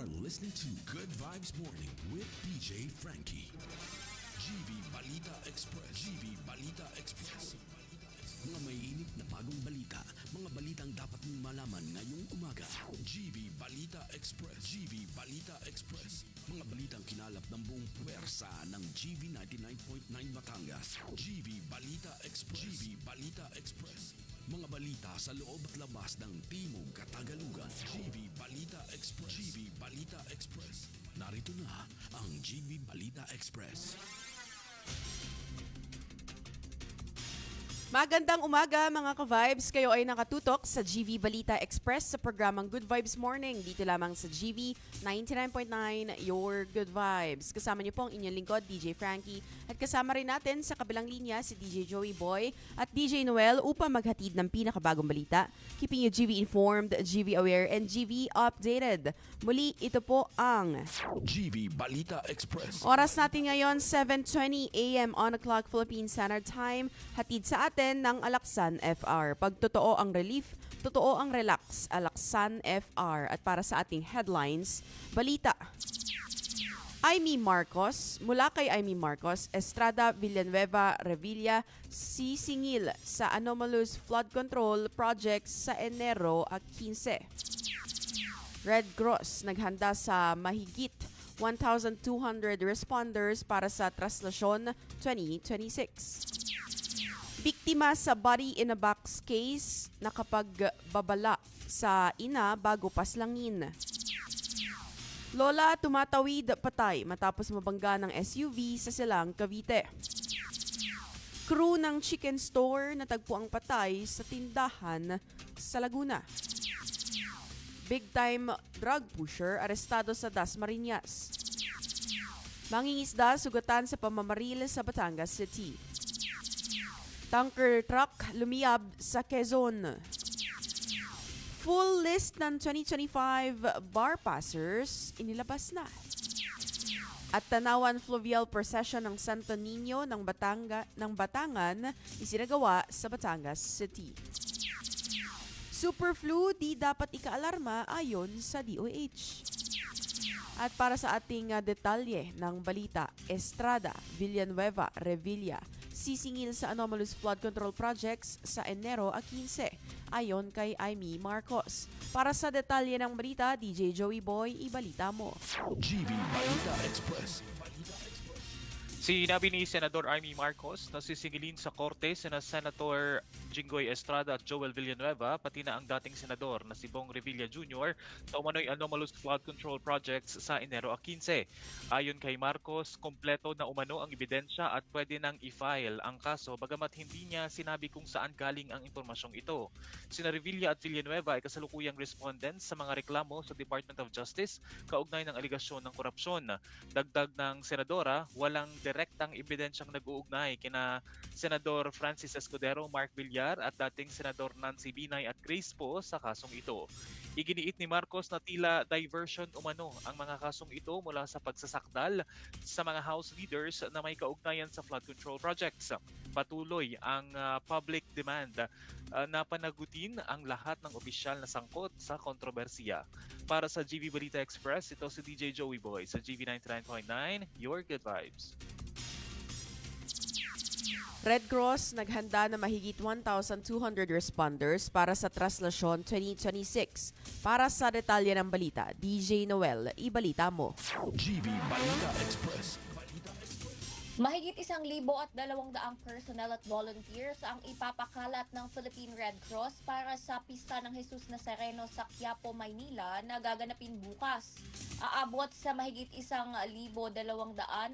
are listening to Good Vibes Morning with DJ Frankie. GB Balita Express. GB Balita Express. Mga may init na bagong balita. Mga balitang dapat mong malaman ngayong umaga. GB Balita Express. GB Balita Express. Mga balitang kinalap ng buong puwersa ng GB 99.9 Batangas. GB Balita Express. GB Balita Express. Mga balita sa loob at labas ng Timog Katagalugan. GB Balita Express. GB Balita Express. Narito na ang GB Balita Express. Magandang umaga mga ka-vibes. Kayo ay nakatutok sa GV Balita Express sa programang Good Vibes Morning. Dito lamang sa GV 99.9, Your Good Vibes. Kasama niyo po ang inyong lingkod, DJ Frankie. At kasama rin natin sa kabilang linya si DJ Joey Boy at DJ Noel upang maghatid ng pinakabagong balita. Keeping you GV informed, GV aware, and GV updated. Muli, ito po ang GB Balita Express. oras natin ngayon, 7:20 a.m. on the clock Philippine Standard Time. Hatid sa atin ng Alaksan FR. Pag totoo ang relief, totoo ang relax. Alaksan FR. At para sa ating headlines, balita. Amy Marcos, mula kay Amy Marcos, Estrada Villanueva Revilla sisingil sa anomalous flood control projects sa Enero at 15. Red Cross naghanda sa mahigit 1,200 responders para sa Traslasyon 2026. Biktima sa body in a box case nakapagbabala sa ina bago paslangin. Lola tumatawid patay matapos mabangga ng SUV sa Silang, Cavite. Crew ng chicken store natagpo ang patay sa tindahan sa Laguna. Big time drug pusher arestado sa Dasmariñas. Mangingisda sugatan sa pamamaril sa Batangas City. Tanker truck lumiyab sa Quezon. Full list ng 2025 bar passers inilabas na. At Tanawan Fluvial Procession ng Santo Niño ng Batangan isinagawa sa Batangas City. Superflu di dapat ikaalarma ayon sa DOH. At para sa ating detalye ng balita, Estrada Villanueva Revilla sisingil sa anomalous flood control projects sa Enero a 15 ayon kay Amy Marcos. Para sa detalye ng balita, DJ Joey Boy, ibalita mo. GB Balita Express. Sinabi ni Senador Amy Marcos na sisingilin sa korte sina Senator Jinggoy Estrada at Joel Villanueva pati na ang dating senador na si Bong Revilla Jr. sa umano'y anomalous flood control projects sa Enero 15. Ayon kay Marcos, kompleto na umano ang ebidensya at pwede nang i-file ang kaso bagamat hindi niya sinabi kung saan galing ang impormasyong ito. Sina Revilla at Villanueva ay kasalukuyang respondents sa mga reklamo sa Department of Justice kaugnay ng aligasyon ng korupsyon. Dagdag ng senadora, walang direktang ebidensyang nag-uugnay kina Senador Francis Escudero, Mark Villar at dating Senador Nancy Binay at Grace Poe sa kasong ito. Iginiit ni Marcos na tila diversion umano ang mga kasong ito mula sa pagsasakdal sa mga House leaders na may kaugnayan sa flood control projects. Patuloy ang public demand na panagutin ang lahat ng opisyal na sangkot sa kontrobersiya. Para sa GV Balita Express, ito si DJ Joey Boy sa GV 99.9, Your Good Vibes. Red Cross naghanda na mahigit 1,200 responders para sa Traslasyon 2026. Para sa detalye ng balita, DJ Noel, ibalita mo. GB Balita Express. Mahigit 1,200 personnel at volunteers ang ipapakalat ng Philippine Red Cross para sa Pista ng Jesus Nazareno sa Quiapo, Maynila na gaganapin bukas. Aabot sa mahigit 1,200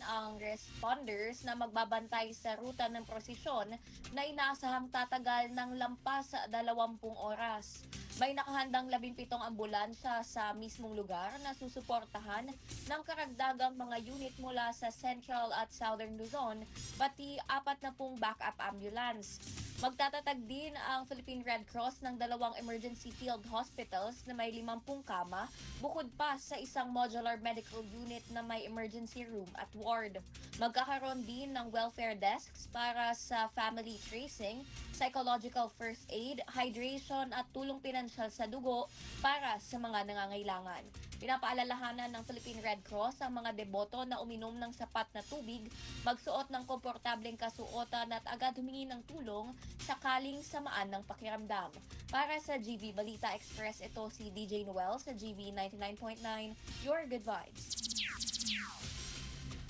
ang responders na magbabantay sa ruta ng prosesyon na inaasahang tatagal ng lampas 20 oras. May nakahandang 17 ambulansya sa mismong lugar na susuportahan ng karagdagang mga unit mula sa Central at Southern Luzon, pati 40 backup ambulance. Magtatatag din ang Philippine Red Cross ng 2 emergency field hospitals na may 50 kama, bukod pa sa isang modular medical unit na may emergency room at ward. Magkakaroon din ng welfare desks para sa family tracing, psychological first aid, hydration at tulong pinansyal sa dugo para sa mga nangangailangan. Pinapaalalahanan ng Philippine Red Cross ang mga deboto na uminom ng sapat na tubig, magsuot ng komportableng kasuotan at agad humingi ng tulong sakaling samaan ng pakiramdam. Para sa GV Balita Express, ito si DJ Noel sa GV 99.9, Your Good Vibes.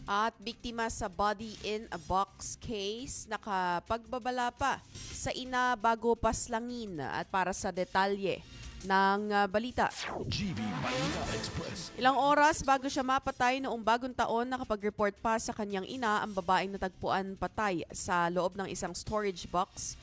At biktima sa body in a box case, nakapagbabala pa sa ina bago paslangin. At para sa detalye ng balita, GV Balita Express. ilang oras bago siya mapatay noong bagong taon, nakapag-report pa sa kanyang ina ang babaeng natagpuan patay sa loob ng isang storage box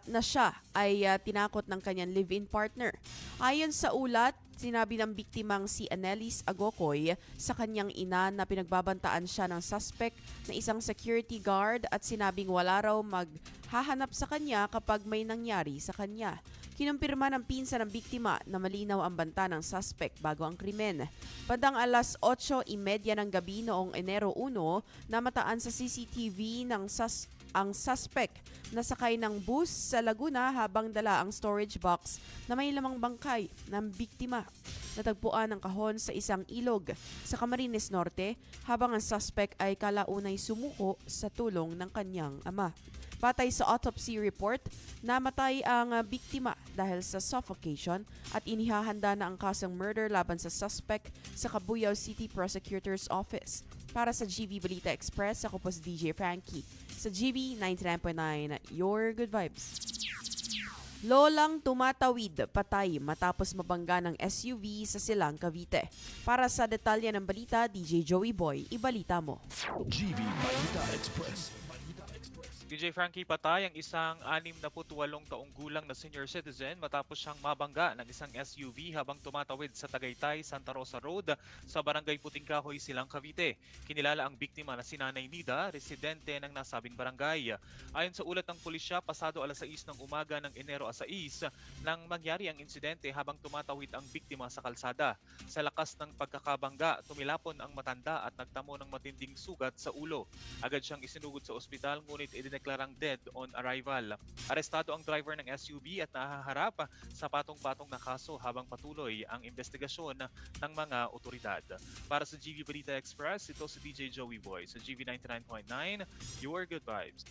na siya ay tinakot ng kanyang live-in partner. Ayon sa ulat, sinabi ng biktimang si Anelis Agokoy sa kanyang ina na pinagbabantaan siya ng suspect na isang security guard at sinabing wala raw maghahanap sa kanya kapag may nangyari sa kanya. Kinumpirma ng pinsan ng biktima na malinaw ang banta ng suspect bago ang krimen. Bandang alas 8:30 ng gabi noong Enero 1, namataan sa CCTV ang suspect na sakay ng bus sa Laguna habang dala ang storage box na may lamang bangkay ng biktima. Natagpuan ang kahon sa isang ilog sa Camarines Norte habang ang suspect ay kalaunay sumuko sa tulong ng kanyang ama. Batay sa autopsy report, namatay ang biktima dahil sa suffocation at inihahanda na ang kasong murder laban sa suspect sa Cabuyao City Prosecutor's Office. Para sa GV Balita Express, ako po si DJ Frankie sa GV 99.9, Your Good Vibes. Lolang tumatawid, patay matapos mabangga ng SUV sa Silang, Cavite. Para sa detalye ng balita, DJ Joey Boy, ibalita mo. GV Balita Express. DJ Frankie, patay ang isang 68 taong gulang na senior citizen matapos siyang mabangga ng isang SUV habang tumatawid sa Tagaytay, Santa Rosa Road sa Barangay Puting Kahoy, Silang, Cavite. Kinilala ang biktima na si Nanay Nida, residente ng nasabing barangay. Ayon sa ulat ng pulisya, pasado alas 6 ng umaga ng Enero 6 nang mangyari ang insidente habang tumatawid ang biktima sa kalsada. Sa lakas ng pagkakabangga, tumilapon ang matanda at nagtamo ng matinding sugat sa ulo. Agad siyang isinugod sa ospital ngunit idineklarang dead on arrival. Arestado ang driver ng SUV at nahaharap sa patong-patong na kaso habang patuloy ang investigasyon ng mga otoridad. Para sa GV Balita Express, ito si DJ Joey Boy sa GV 99.9, Your Good Vibes.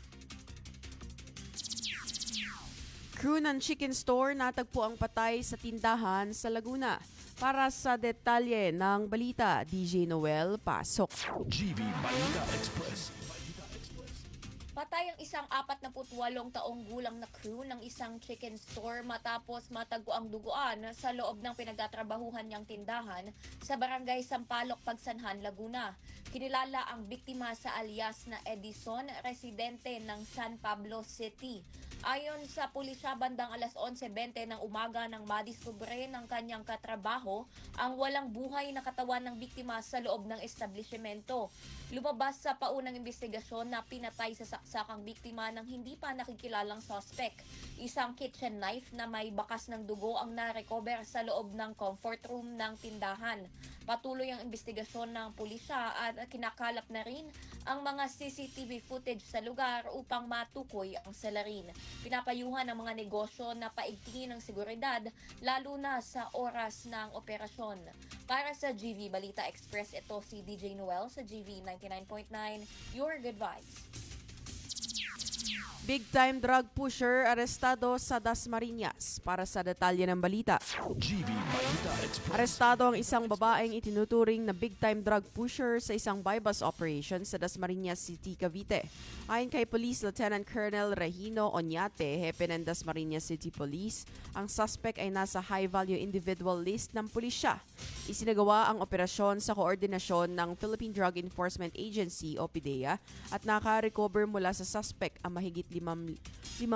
Crew ng chicken store natagpo ang patay sa tindahan sa Laguna. Para sa detalye ng balita, DJ Noel, pasok. GV Balita Express. Patay ang isang 48 taong gulang na crew ng isang chicken store matapos matagpo ang duguan sa loob ng pinagtatrabahuhan niyang tindahan sa barangay Sampaloc, Pagsanhan, Laguna. Kinilala ang biktima sa alias na Edison, residente ng San Pablo City. Ayon sa pulisya, bandang alas 11:20 ng umaga nang madiskubre ng kanyang katrabaho ang walang buhay na katawan ng biktima sa loob ng establishmento. Lumabas sa paunang investigasyon na pinatay sa saksakang biktima ng hindi pa nakikilalang suspect. Isang kitchen knife na may bakas ng dugo ang na-recover sa loob ng comfort room ng tindahan. Patuloy ang investigasyon ng pulisya at kinakalap na rin ang mga CCTV footage sa lugar upang matukoy ang salarin. Pinapayuhan ang mga negosyo na paigtingin ng seguridad lalo na sa oras ng operasyon. Para sa GV Balita Express, ito si DJ Noel sa GV 99.9, Your Good Vibes. Big-time drug pusher arestado sa Dasmariñas. Para sa detalye ng balita, GV Balita Express. arestado ang isang babaeng itinuturing na big-time drug pusher sa isang buy-bus operation sa Dasmariñas City, Cavite. Ayon kay Police Lieutenant Colonel Regino Oñate, hepe ng Dasmariñas City Police, ang suspect ay nasa high-value individual list ng pulisya. Isinagawa ang operasyon sa koordinasyon ng Philippine Drug Enforcement Agency o PDEA at naka-recover mula sa suspect ang mahigit 55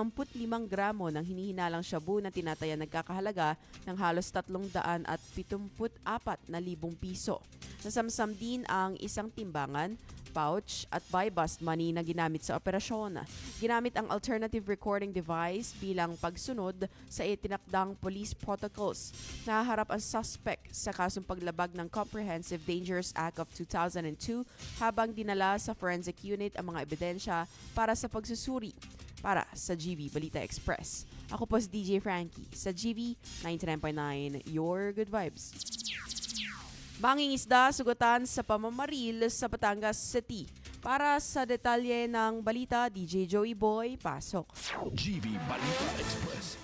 gramo ng hinihinalang shabu na tinataya nagkakahalaga ng halos 374,000 piso. Nasamsam din ang isang timbangan, pouch at buy-bust money na ginamit sa operasyon. Ginamit ang alternative recording device bilang pagsunod sa itinakdang police protocols. Nahaharap ang suspect sa kasong paglabag ng Comprehensive Dangerous Act of 2002 habang dinala sa forensic unit ang mga ebidensya para sa pagsusuri. Para sa GV Balita Express, ako po si DJ Frankie sa GV 99.9, Your Good Vibes. Mangingisda sugatan sa pamamaril sa Batangas City. Para sa detalye ng balita, DJ Joey Boy, pasok. GV Balita Express.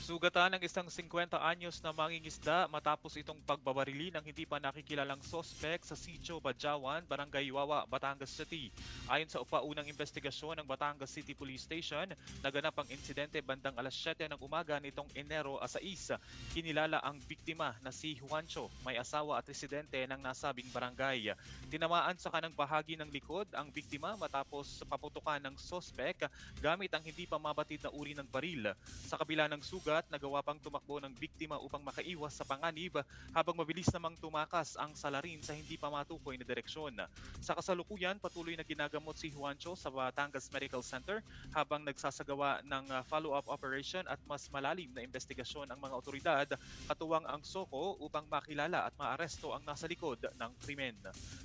Sugatan ng isang 50 anyos na mangingisda matapos itong pagbabarili ng hindi pa nakikilalang sospek sa Sitio Badjawan, Barangay Wawa, Batangas City. Ayon sa upaunang investigasyon ng Batangas City Police Station, naganap ang insidente bandang alas 7 ng umaga nitong Enero 6. Kinilala ang biktima na si Juancho, may asawa at residente ng nasabing barangay. Tinamaan sa kanang bahagi ng likod ang biktima matapos paputukan ng sospek gamit ang hindi pa mabatid na uri ng baril. Sa kabila ng sugat, nagawa pang tumakbo ng biktima upang makaiwas sa panganib habang mabilis namang tumakas ang salarin sa hindi pa matukoy na direksyon. Sa kasalukuyan, patuloy na ginagamot si Juancho sa Batangas Medical Center habang nagsasagawa ng follow-up operation at mas malalim na investigasyon ang mga otoridad katuwang ang SOCO upang makilala at maaresto ang nasa likod ng krimen.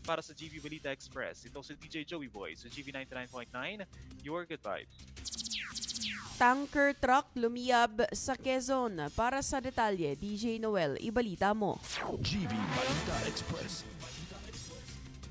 Para sa GV Balita Express, ito si DJ Joey Boy sa GV 99.9, your good vibe. Tanker truck lumiyab sa Quezon. Para sa detalye, DJ Noel, ibalita mo. GV Balita Express.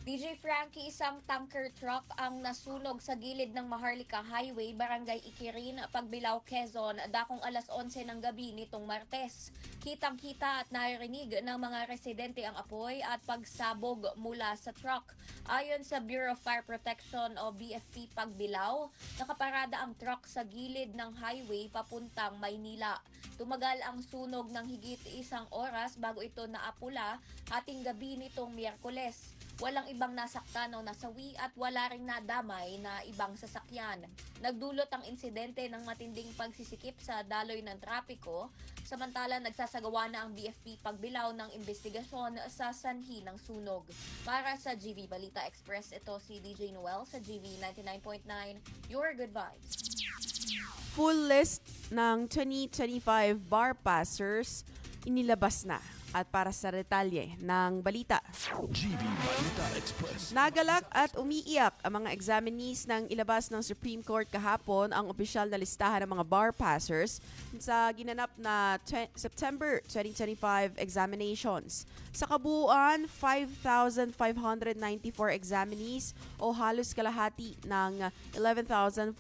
DJ Frankie, isang tanker truck ang nasunog sa gilid ng Maharlika Highway, Barangay Ikirin, Pagbilao, Quezon, dakong alas 11 ng gabi nitong Martes. Kitang-kita at narinig ng mga residente ang apoy at pagsabog mula sa truck. Ayon sa Bureau of Fire Protection o BFP Pagbilao, nakaparada ang truck sa gilid ng highway papuntang Maynila. Tumagal ang sunog ng higit 1 oras bago ito naapula hating gabi nitong Miyerkules. Walang ibang nasaktan o nasawi at wala ring nadamay na ibang sasakyan. Nagdulot ang insidente ng matinding pagsisikip sa daloy ng trapiko, samantala nagsasagawa na ang BFP Pagbilao ng investigasyon sa sanhi ng sunog. Para sa GV Balita Express, ito si DJ Noel sa GV 99.9, your good vibes. Full list ng 2025 bar passers inilabas na. At para sa detalye ng balita, GV Balita Express. nagalak at umiiyak ang mga examinees ng ilabas ng Supreme Court kahapon ang opisyal na listahan ng mga bar passers sa ginanap na September 2025 examinations. Sa kabuuan, 5,594 examinees o halos kalahati ng 11,425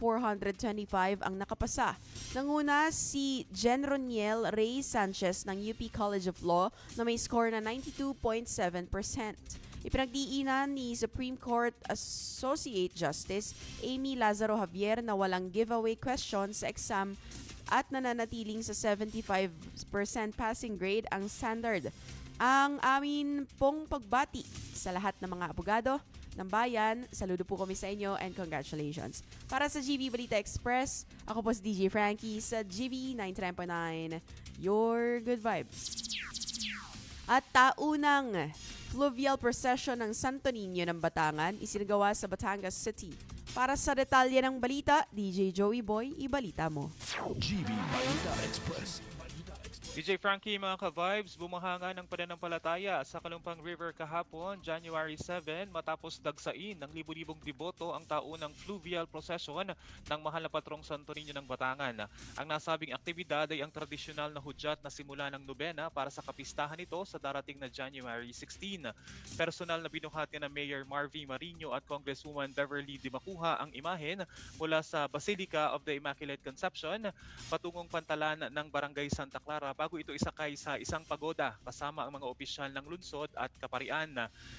ang nakapasa. Nanguna si Jen Roniel Rey Sanchez ng UP College of Law na may score na 92.7%. Ipinagdiinan ni Supreme Court Associate Justice Amy Lazaro Javier na walang giveaway question sa exam at nananatiling sa 75% passing grade ang standard. Ang amin pong pagbati sa lahat ng mga abogado ng bayan. Saludo po kami sa inyo and congratulations. Para sa GV Balita Express, ako po si DJ Frankie sa GV 99.9, your good vibes. At taunang fluvial procession ng Santo Niño ng Batangan isinagawa sa Batangas City. Para sa detalye ng balita, DJ Joey Boy, ibalita mo. GV Balita Express. DJ Frankie, mga ka-vibes, bumahanga ng pananampalataya sa Kalumpang River kahapon, January 7, matapos dagsain ng libu-libong deboto ang taunang fluvial procession ng mahal na patrong Santo Niño ng Batangan. Ang nasabing aktibidad ay ang tradisyonal na hudyat na simula ng nobena para sa kapistahan nito sa darating na January 16. Personal na binuhati ng Mayor Marvy Marino at Congresswoman Beverly Dimacuha ang imahen mula sa Basilica of the Immaculate Conception patungong pantalan ng Barangay Santa Clara bago ito isakay sa isang pagoda kasama ang mga opisyal ng lungsod at kaparian.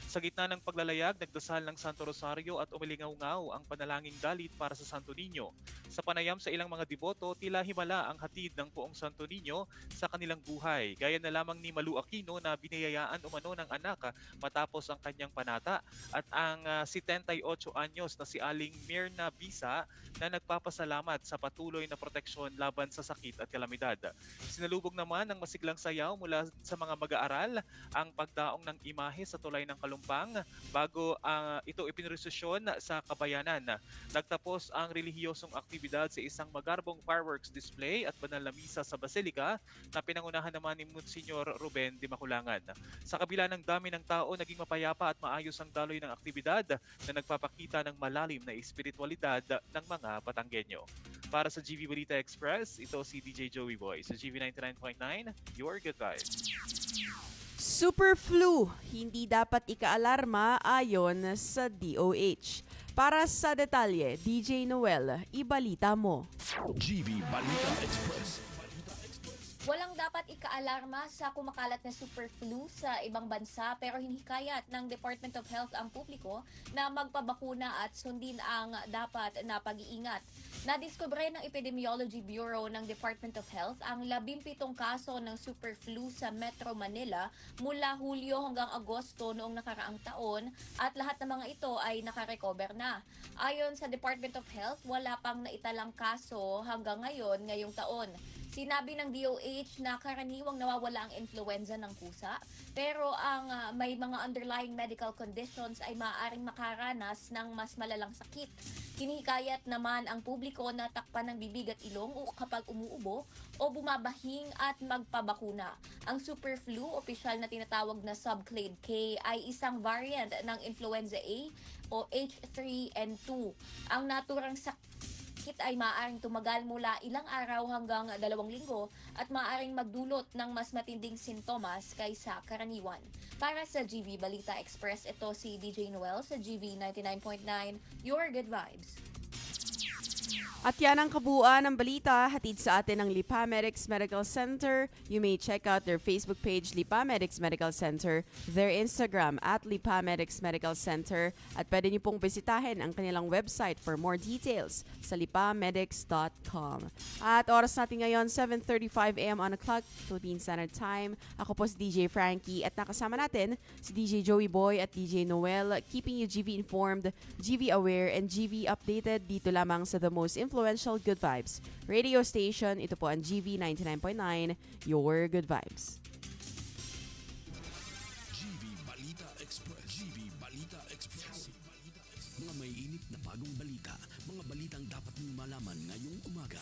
Sa gitna ng paglalayag, nagdasal ng Santo Rosario at umilingaw-ngaw ang panalangin dalit para sa Santo Niño. Sa panayam sa ilang mga deboto, tila himala ang hatid ng poong Santo Niño sa kanilang buhay. Gaya na lamang ni Malu Aquino na biniyayaan umano ng anak matapos ang kanyang panata at ang 78 anyos na si Aling Mirna Bisa na nagpapasalamat sa patuloy na proteksyon laban sa sakit at kalamidad. Sinalubog naman ng masiglang sayaw mula sa mga mag-aaral ang pagdaong ng imahe sa tulay ng Kalumpang bago ito ipinresisyon sa kabayanan. Nagtapos ang relihiyosong aktibidad sa isang magarbong fireworks display at banal na misa sa Basilica na pinangunahan naman ni Monsignor Ruben Dimaculangan. Sa kabila ng dami ng tao, naging mapayapa at maayos ang daloy ng aktibidad na nagpapakita ng malalim na espiritualidad ng mga Batanggenyo. Para sa GV Balita Express, ito si DJ Joey Boy sa GV 99.9, your good vibes. Super flu, hindi dapat ikaalarma ayon sa DOH. Para sa detalye, DJ Noel, ibalita mo. GV Balita Express. Walang dapat ikaalarma sa kumakalat na super flu sa ibang bansa pero hinihikayat ng Department of Health ang publiko na magpabakuna at sundin ang dapat na pag-iingat. Nadiskubre ng Epidemiology Bureau ng Department of Health ang 17 kaso ng super flu sa Metro Manila mula Hulyo hanggang Agosto noong nakaraang taon at lahat ng mga ito ay nakarecover na. Ayon sa Department of Health, wala pang naitalang kaso hanggang ngayong taon. Sinabi ng DOH na karaniwang nawawala ang influenza ng pusa, pero ang may mga underlying medical conditions ay maaaring makaranas ng mas malalang sakit. Hinihikayat naman ang publiko na takpan ng bibig at ilong o kapag umuubo o bumabahing at magpabakuna. Ang super flu, opisyal na tinatawag na subclade K, ay isang variant ng influenza A o H3N2. Ang naturang sakit ay maaaring tumagal mula ilang araw hanggang 2 linggo at maaaring magdulot ng mas matinding sintomas kaysa karaniwan. Para sa GV Balita Express, ito si DJ Noel sa GV 99.9, Your Good Vibes. At yan ang kabuuan ng balita, hatid sa atin ng Lipa Medics Medical Center. You may check out their Facebook page, Lipa Medics Medical Center, their Instagram at Lipa Medics Medical Center, at pwede niyo pong bisitahin ang kanilang website for more details sa lipamedics.com. At oras natin ngayon, 7:35 a.m. on the clock, Philippine Standard Time. Ako po si DJ Frankie at nakasama natin si DJ Joey Boy at DJ Noel, keeping you GV informed, GV aware, and GV updated dito lamang sa the most influential Good Vibes radio station. Ito po ang GV 99.9, Your Good Vibes. GV Balita Express. GV Balita Express. Mga may init na bagong balita. Mga balitang dapat mong malaman ngayong umaga.